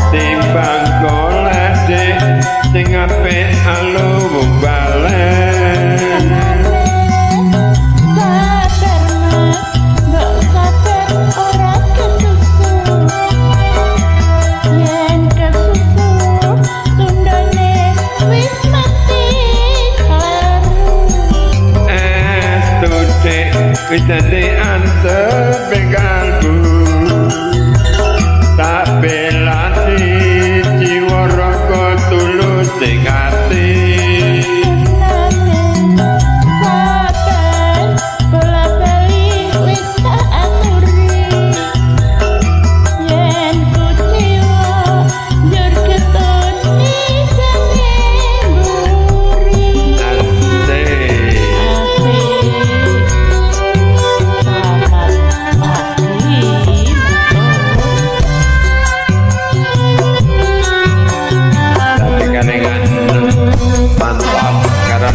Timbang golek dik sing apik alu wong balen. Wis dadi antep kalbu tak belani jiwa raga tulus ing ati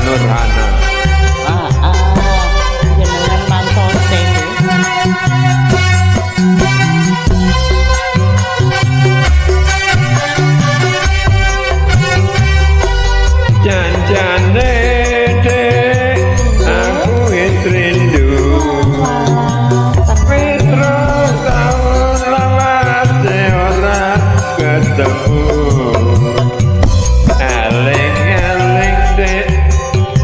Nurhana. Jenengan mantote. Janjane dek aku wis rindu. Petro taun lawase ora ketemu. Eling-eling dek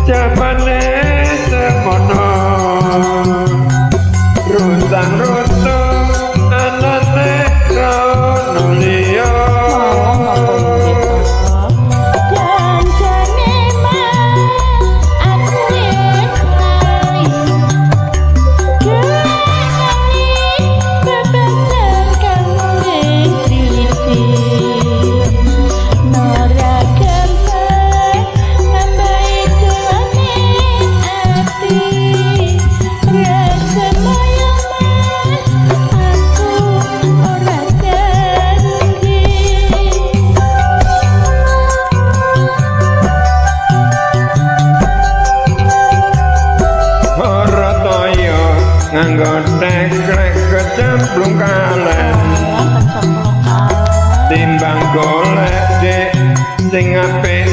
jamane semono runtang-runtung anane rono liya Janjane mas aku wis lali bebasan kamu ing sisi Nora gambar nambahi tulane ati rasa moyo mas aku ora janji ora toyo nganggo teklek kecemplung kalen timbang golek dik sing apik